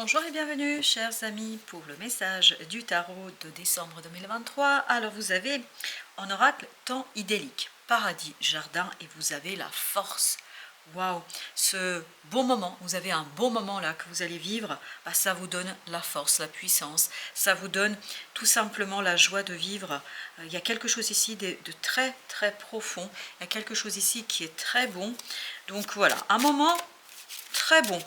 Bonjour et bienvenue chers amis pour le message du tarot de décembre 2023. Alors vous avez en oracle temps idyllique, paradis, jardin et vous avez la force. Waouh, ce beau moment, vous avez un beau moment là que vous allez vivre, ça vous donne la force, la puissance, ça vous donne tout simplement la joie de vivre. Il y a quelque chose ici de très très profond, il y a quelque chose ici qui est très bon. Donc voilà, un moment très bon.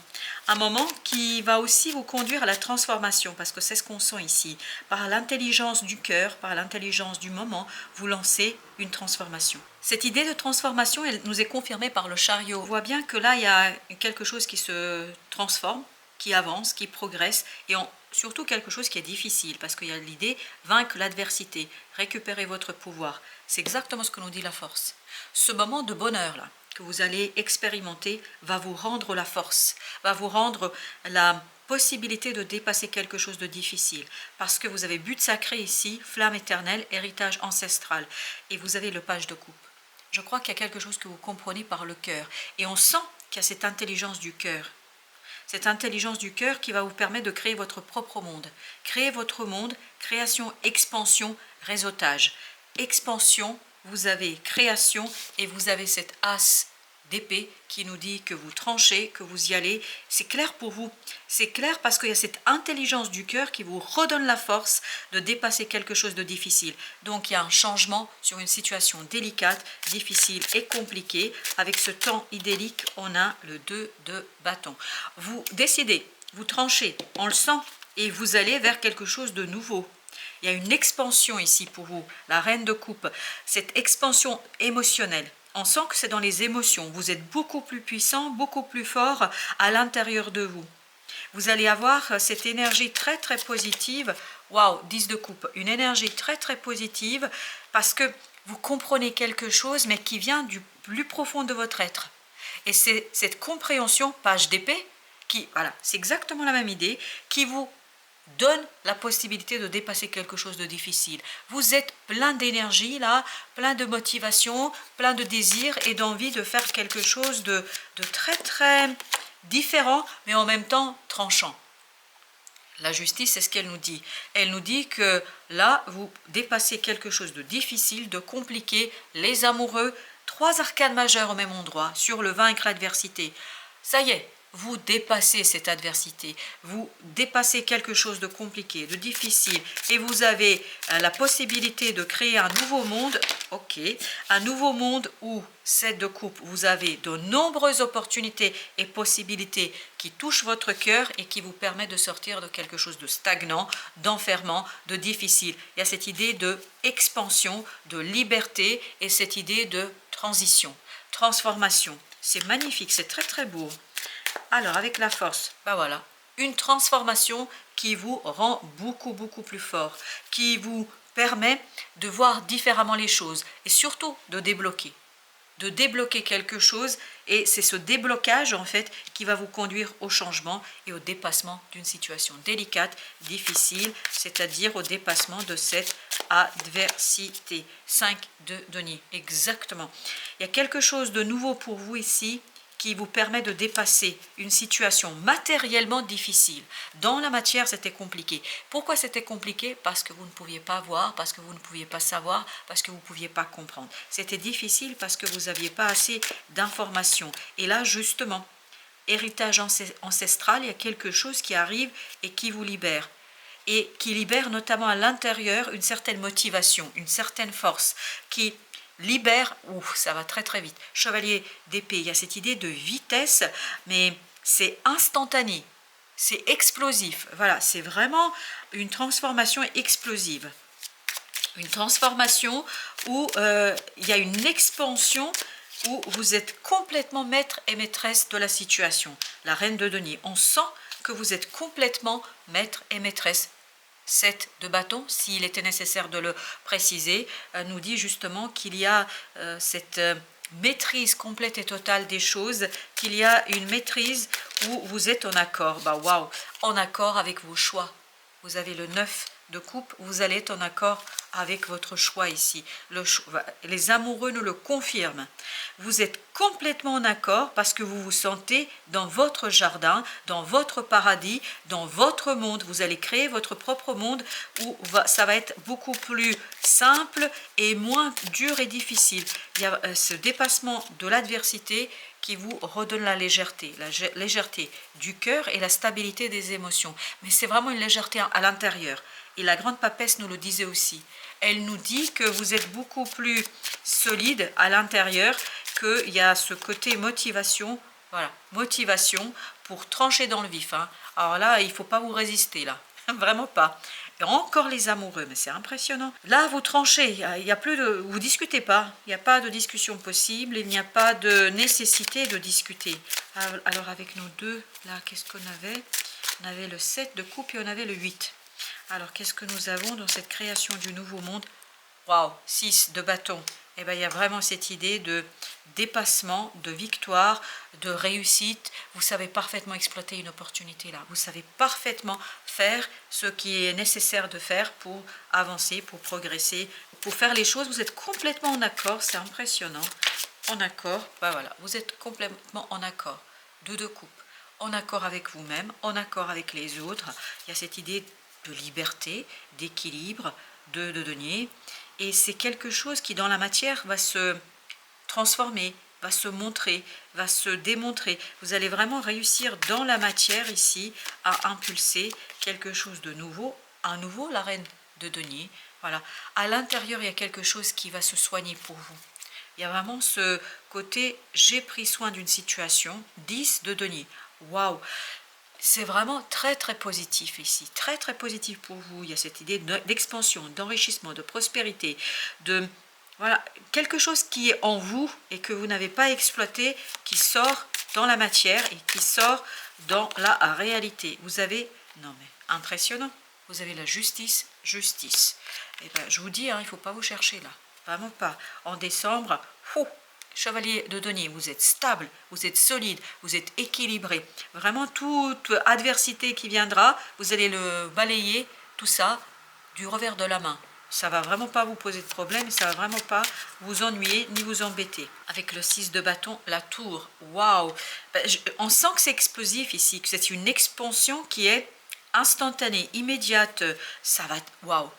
Un moment qui va aussi vous conduire à la transformation, parce que c'est ce qu'on sent ici. Par l'intelligence du cœur, par l'intelligence du moment, vous lancez une transformation. Cette idée de transformation, elle nous est confirmée par le chariot. On voit bien que là, il y a quelque chose qui se transforme, qui avance, qui progresse, et surtout quelque chose qui est difficile, parce qu'il y a l'idée vaincre l'adversité, récupérer votre pouvoir. C'est exactement ce que nous dit la force. Ce moment de bonheur là, que vous allez expérimenter va vous rendre la force, va vous rendre la possibilité de dépasser quelque chose de difficile. Parce que vous avez but sacré ici, flamme éternelle, héritage ancestral. Et vous avez le page de coupe. Je crois qu'il y a quelque chose que vous comprenez par le cœur. Et on sent qu'il y a cette intelligence du cœur. Cette intelligence du cœur qui va vous permettre de créer votre propre monde. Créer votre monde, création, expansion, réseautage. Expansion, vous avez création et vous avez cette as d'épée qui nous dit que vous tranchez, que vous y allez. C'est clair pour vous. C'est clair parce qu'il y a cette intelligence du cœur qui vous redonne la force de dépasser quelque chose de difficile. Donc il y a un changement sur une situation délicate, difficile et compliquée. Avec ce temps idyllique, on a le 2 de bâton. Vous décidez, vous tranchez, on le sent, et vous allez vers quelque chose de nouveau. Il y a une expansion ici pour vous, la reine de coupe, cette expansion émotionnelle. On sent que c'est dans les émotions. Vous êtes beaucoup plus puissant, beaucoup plus fort à l'intérieur de vous. Vous allez avoir cette énergie très très positive. Waouh, 10 de coupe. Une énergie très très positive parce que vous comprenez quelque chose mais qui vient du plus profond de votre être. Et c'est cette compréhension, page d'épée, qui, voilà, c'est exactement la même idée, qui vous donne la possibilité de dépasser quelque chose de difficile. Vous êtes plein d'énergie là, plein de motivation, plein de désir et d'envie de faire quelque chose de très très différent, mais en même temps tranchant. La justice, c'est ce qu'elle nous dit. Elle nous dit que là, vous dépassez quelque chose de difficile, de compliqué, les amoureux, 3 arcanes majeures au même endroit, sur le vaincre l'adversité. Ça y est, vous dépassez cette adversité, vous dépassez quelque chose de compliqué, de difficile, et vous avez la possibilité de créer un nouveau monde, ok, un nouveau monde où, 7 de coupe, vous avez de nombreuses opportunités et possibilités qui touchent votre cœur et qui vous permettent de sortir de quelque chose de stagnant, d'enfermant, de difficile. Il y a cette idée de expansion, de liberté et cette idée de transition, transformation. C'est magnifique, c'est très très beau. Alors, avec la force, ben voilà, une transformation qui vous rend beaucoup, beaucoup plus fort, qui vous permet de voir différemment les choses et surtout de débloquer quelque chose. Et c'est ce déblocage, en fait, qui va vous conduire au changement et au dépassement d'une situation délicate, difficile, c'est-à-dire au dépassement de cette adversité. 5 de denier, exactement. Il y a quelque chose de nouveau pour vous ici, qui vous permet de dépasser une situation matériellement difficile. Dans la matière, c'était compliqué. Pourquoi c'était compliqué? Parce que vous ne pouviez pas voir, parce que vous ne pouviez pas savoir, parce que vous ne pouviez pas comprendre. C'était difficile parce que vous n'aviez pas assez d'informations. Et là, justement, héritage ancestral, il y a quelque chose qui arrive et qui vous libère. Et qui libère notamment à l'intérieur une certaine motivation, une certaine force, qui libère, ça va très très vite. Chevalier d'épée, il y a cette idée de vitesse, mais c'est instantané, c'est explosif. Voilà, c'est vraiment une transformation explosive. Une transformation où il y a une expansion, où vous êtes complètement maître et maîtresse de la situation. La reine de denier, on sent que vous êtes complètement maître et maîtresse. 7 de bâton, s'il était nécessaire de le préciser, nous dit justement qu'il y a cette maîtrise complète et totale des choses, qu'il y a une maîtrise où vous êtes en accord, waouh, en accord avec vos choix, vous avez le 9 de coupe, vous allez être en accord avec votre choix ici. Les amoureux nous le confirment. Vous êtes complètement en accord parce que vous vous sentez dans votre jardin, dans votre paradis, dans votre monde. Vous allez créer votre propre monde où ça va être beaucoup plus simple et moins dur et difficile. Il y a ce dépassement de l'adversité qui vous redonne la légèreté du cœur et la stabilité des émotions. Mais c'est vraiment une légèreté à l'intérieur. Et la grande papesse nous le disait aussi. Elle nous dit que vous êtes beaucoup plus solide à l'intérieur, qu'il y a ce côté motivation, voilà, motivation pour trancher dans le vif. Hein. Alors là, il ne faut pas vous résister, là, vraiment pas. Et encore les amoureux, mais c'est impressionnant. Là, vous tranchez, il y a plus de, vous discutez pas, il n'y a pas de discussion possible, il n'y a pas de nécessité de discuter. Alors avec nos deux, là, qu'est-ce qu'on avait? On avait le 7 de coupe et on avait le 8. Alors, qu'est-ce que nous avons dans cette création du nouveau monde? Waouh, 6 de bâton. Eh bien, il y a vraiment cette idée de dépassement, de victoire, de réussite. Vous savez parfaitement exploiter une opportunité là. Vous savez parfaitement faire ce qui est nécessaire de faire pour avancer, pour progresser, pour faire les choses. Vous êtes complètement en accord, c'est impressionnant. En accord, ben voilà, vous êtes complètement en accord. De coupe. En accord avec vous-même, en accord avec les autres. Il y a cette idée de liberté, d'équilibre, de denier. Et c'est quelque chose qui, dans la matière, va se transformer, va se montrer, va se démontrer. Vous allez vraiment réussir dans la matière ici à impulser quelque chose de nouveau. À nouveau, la reine de denier. Voilà. À l'intérieur, il y a quelque chose qui va se soigner pour vous. Il y a vraiment ce côté, j'ai pris soin d'une situation, 10 de denier. Waouh! C'est vraiment très très positif ici, très très positif pour vous. Il y a cette idée d'expansion, d'enrichissement, de prospérité, de voilà, quelque chose qui est en vous et que vous n'avez pas exploité, qui sort dans la matière et qui sort dans la réalité. Vous avez, non mais impressionnant, vous avez la justice, justice. Et ben, je vous dis, hein, il ne faut pas vous chercher là, vraiment pas. En décembre, chevalier de denier, vous êtes stable, vous êtes solide, vous êtes équilibré. Vraiment, toute adversité qui viendra, vous allez le balayer, tout ça, du revers de la main. Ça va vraiment pas vous poser de problème, ça va vraiment pas vous ennuyer ni vous embêter. Avec le 6 de bâton, la tour, waouh! On sent que c'est explosif ici, que c'est une expansion qui est instantanée, immédiate. Ça va, waouh!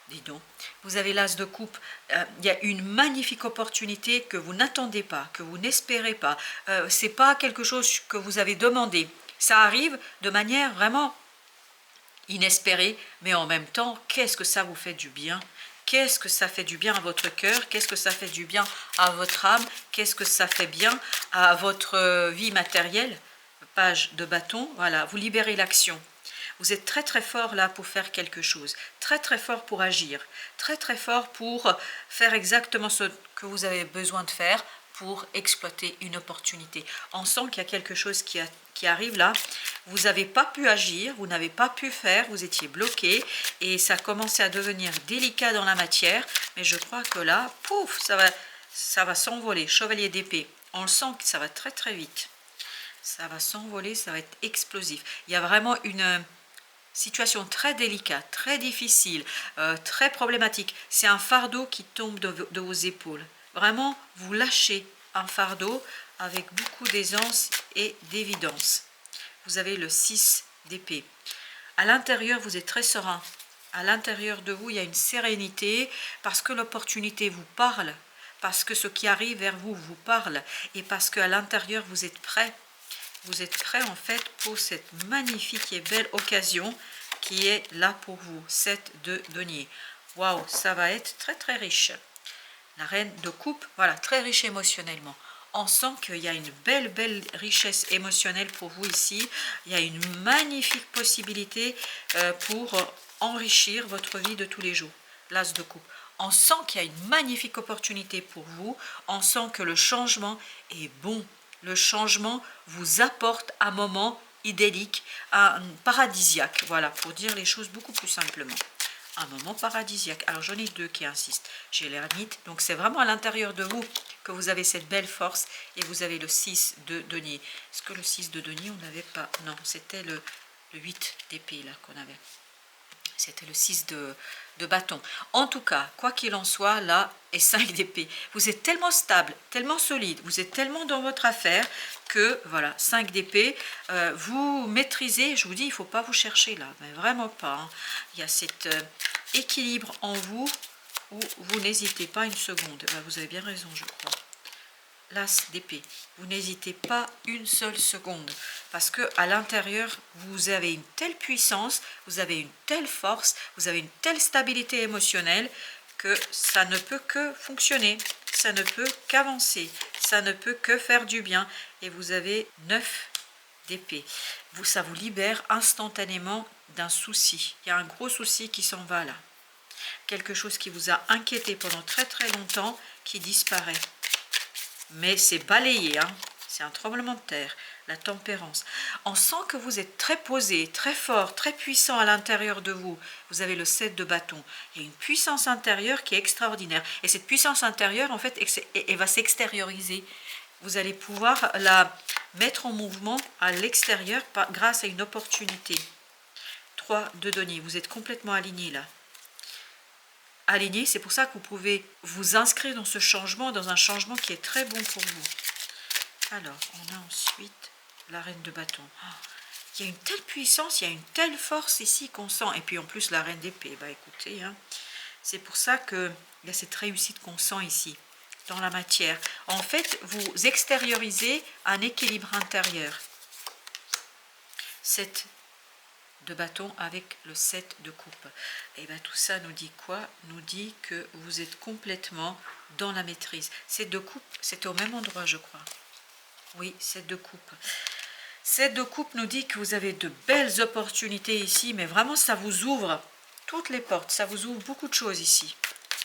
Dis donc, vous avez l'as de coupe, il y a une magnifique opportunité que vous n'attendez pas, que vous n'espérez pas. C'est pas quelque chose que vous avez demandé. Ça arrive de manière vraiment inespérée, mais en même temps, qu'est-ce que ça vous fait du bien? Qu'est-ce que ça fait du bien à votre cœur? Qu'est-ce que ça fait du bien à votre âme? Qu'est-ce que ça fait bien à votre vie matérielle? Page de bâton, voilà, vous libérez l'action. Vous êtes très très fort là pour faire quelque chose, très très fort pour agir, très très fort pour faire exactement ce que vous avez besoin de faire pour exploiter une opportunité. On sent qu'il y a quelque chose qui arrive là, vous n'avez pas pu agir, vous n'avez pas pu faire, vous étiez bloqué et ça commençait à devenir délicat dans la matière, mais je crois que là, pouf, ça va s'envoler, chevalier d'épée. On le sent que ça va très très vite. Ça va s'envoler, ça va être explosif. Il y a vraiment une situation très délicate, très difficile, très problématique. C'est un fardeau qui tombe de vos épaules. Vraiment, vous lâchez un fardeau avec beaucoup d'aisance et d'évidence. Vous avez le 6 d'épée. À l'intérieur, vous êtes très serein. À l'intérieur de vous, il y a une sérénité parce que l'opportunité vous parle, parce que ce qui arrive vers vous vous parle et parce qu'à l'intérieur, vous êtes prêt. Vous êtes prêt en fait pour cette magnifique et belle occasion qui est là pour vous. 7 de denier. Waouh, ça va être très très riche. La reine de coupe, voilà, très riche émotionnellement. On sent qu'il y a une belle richesse émotionnelle pour vous ici. Il y a une magnifique possibilité pour enrichir votre vie de tous les jours. L'as de coupe. On sent qu'il y a une magnifique opportunité pour vous. On sent que le changement est bon. Le changement vous apporte un moment idyllique, un paradisiaque, voilà, pour dire les choses beaucoup plus simplement. Un moment paradisiaque. Alors j'en ai deux qui insistent. J'ai l'ermite, donc c'est vraiment à l'intérieur de vous que vous avez cette belle force et vous avez le 6 de denier. Est-ce que le 6 de denier, on n'avait pas? Non, c'était le le 8 d'épée là qu'on avait. C'était le 6 de bâton. En tout cas, quoi qu'il en soit, là, et 5 d'épée. Vous êtes tellement stable, tellement solide, vous êtes tellement dans votre affaire que, voilà, 5 d'épée, vous maîtrisez, je vous dis, il ne faut pas vous chercher là, mais vraiment pas. Hein. Il y a cet équilibre en vous où vous n'hésitez pas une seconde. Ben, vous avez bien raison, je crois. L'as d'épée, vous n'hésitez pas une seule seconde parce que à l'intérieur vous avez une telle puissance, vous avez une telle force, vous avez une telle stabilité émotionnelle que ça ne peut que fonctionner, ça ne peut qu'avancer, ça ne peut que faire du bien. Et vous avez 9 d'épée, ça vous libère instantanément d'un souci. Il y a un gros souci qui s'en va là, quelque chose qui vous a inquiété pendant très très longtemps qui disparaît. Mais c'est balayé, hein. C'est un tremblement de terre, la tempérance. On sent que vous êtes très posé, très fort, très puissant à l'intérieur de vous. Vous avez le 7 de bâton. Il y a une puissance intérieure qui est extraordinaire. Et cette puissance intérieure, en fait, elle va s'extérioriser. Vous allez pouvoir la mettre en mouvement à l'extérieur grâce à une opportunité. 3 de denier. Vous êtes complètement aligné là. Aligné, c'est pour ça que vous pouvez vous inscrire dans ce changement, dans un changement qui est très bon pour vous. Alors, on a ensuite la reine de bâton. Oh, il y a une telle puissance, il y a une telle force ici qu'on sent. Et puis en plus, la reine d'épée. Bah écoutez, hein, c'est pour ça qu'il y a cette réussite qu'on sent ici, dans la matière. En fait, vous extériorisez un équilibre intérieur. 7 de bâton avec le 7 de coupe. Et bien tout ça nous dit quoi? Nous dit que vous êtes complètement dans la maîtrise. 7 de coupe, c'était au même endroit, je crois. Oui, 7 de coupe. 7 de coupe nous dit que vous avez de belles opportunités ici, mais vraiment ça vous ouvre toutes les portes, ça vous ouvre beaucoup de choses ici.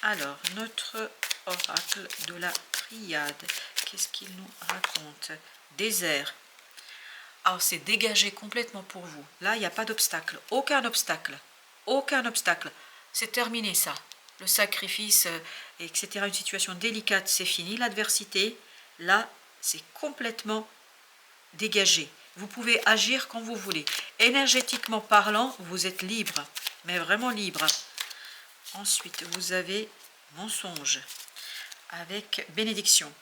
Alors, notre oracle de la triade, qu'est-ce qu'il nous raconte? Désert. Alors c'est dégagé complètement pour vous. Là, il n'y a pas d'obstacle. Aucun obstacle. Aucun obstacle. C'est terminé ça. Le sacrifice, etc. Une situation délicate, c'est fini. L'adversité, là, c'est complètement dégagé. Vous pouvez agir quand vous voulez. Énergétiquement parlant, vous êtes libre. Mais vraiment libre. Ensuite, vous avez mensonge avec bénédiction.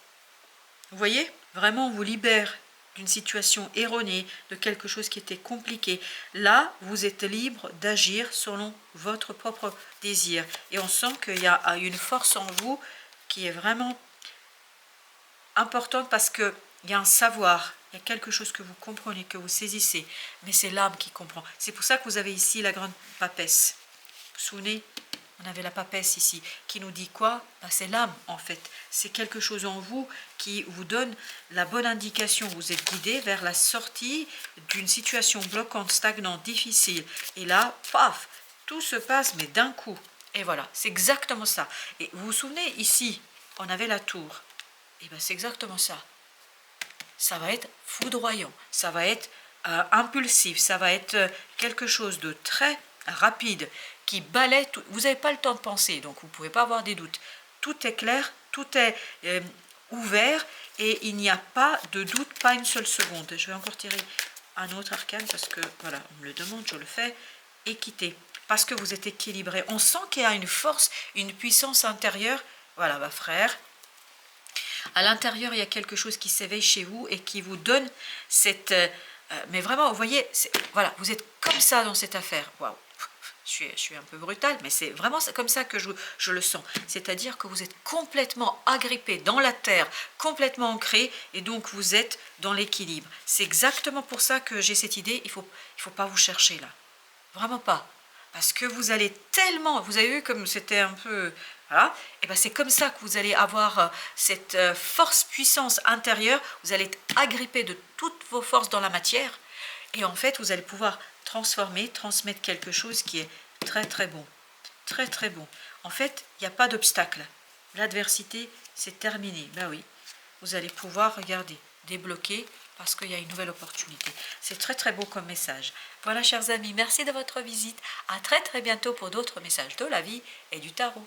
Vous voyez? Vraiment, on vous libère d'une situation erronée, de quelque chose qui était compliqué. Là, vous êtes libre d'agir selon votre propre désir. Et on sent qu'il y a une force en vous qui est vraiment importante parce qu'il y a un savoir, il y a quelque chose que vous comprenez, que vous saisissez. Mais c'est l'âme qui comprend. C'est pour ça que vous avez ici la grande papesse. Vous vous souvenez? On avait la papesse ici, qui nous dit quoi? C'est l'âme en fait. C'est quelque chose en vous qui vous donne la bonne indication. Vous êtes guidé vers la sortie d'une situation bloquante, stagnante, difficile. Et là, paf, tout se passe, mais d'un coup. Et voilà, c'est exactement ça. Et vous vous souvenez, ici, on avait la tour. Et bien c'est exactement ça. Ça va être foudroyant, ça va être impulsif, ça va être quelque chose de très rapide, qui balaie tout. Vous n'avez pas le temps de penser, donc vous ne pouvez pas avoir des doutes. Tout est clair, tout est ouvert, et il n'y a pas de doute, pas une seule seconde. Je vais encore tirer un autre arcane, parce que, voilà, on me le demande, je le fais. Équité, parce que vous êtes équilibré. On sent qu'il y a une force, une puissance intérieure. Voilà, ma frère. À l'intérieur, il y a quelque chose qui s'éveille chez vous et qui vous donne cette... mais vraiment, vous voyez, voilà, vous êtes comme ça dans cette affaire. Waouh, je suis un peu brutale, mais c'est vraiment comme ça que je le sens. C'est-à-dire que vous êtes complètement agrippé dans la terre, complètement ancré, et donc vous êtes dans l'équilibre. C'est exactement pour ça que j'ai cette idée, il faut pas vous chercher là. Vraiment pas. Parce que vous allez tellement, vous avez vu comme c'était un peu, voilà, et ben c'est comme ça que vous allez avoir cette force, puissance intérieure, vous allez être agrippé de toutes vos forces dans la matière, et en fait vous allez pouvoir transformer, transmettre quelque chose qui est très très bon, très très bon. En fait, il n'y a pas d'obstacle, l'adversité c'est terminé, ben oui, vous allez pouvoir, regarder, débloquer, parce qu'il y a une nouvelle opportunité. C'est très très beau comme message. Voilà chers amis, merci de votre visite. À très très bientôt pour d'autres messages de la vie et du tarot.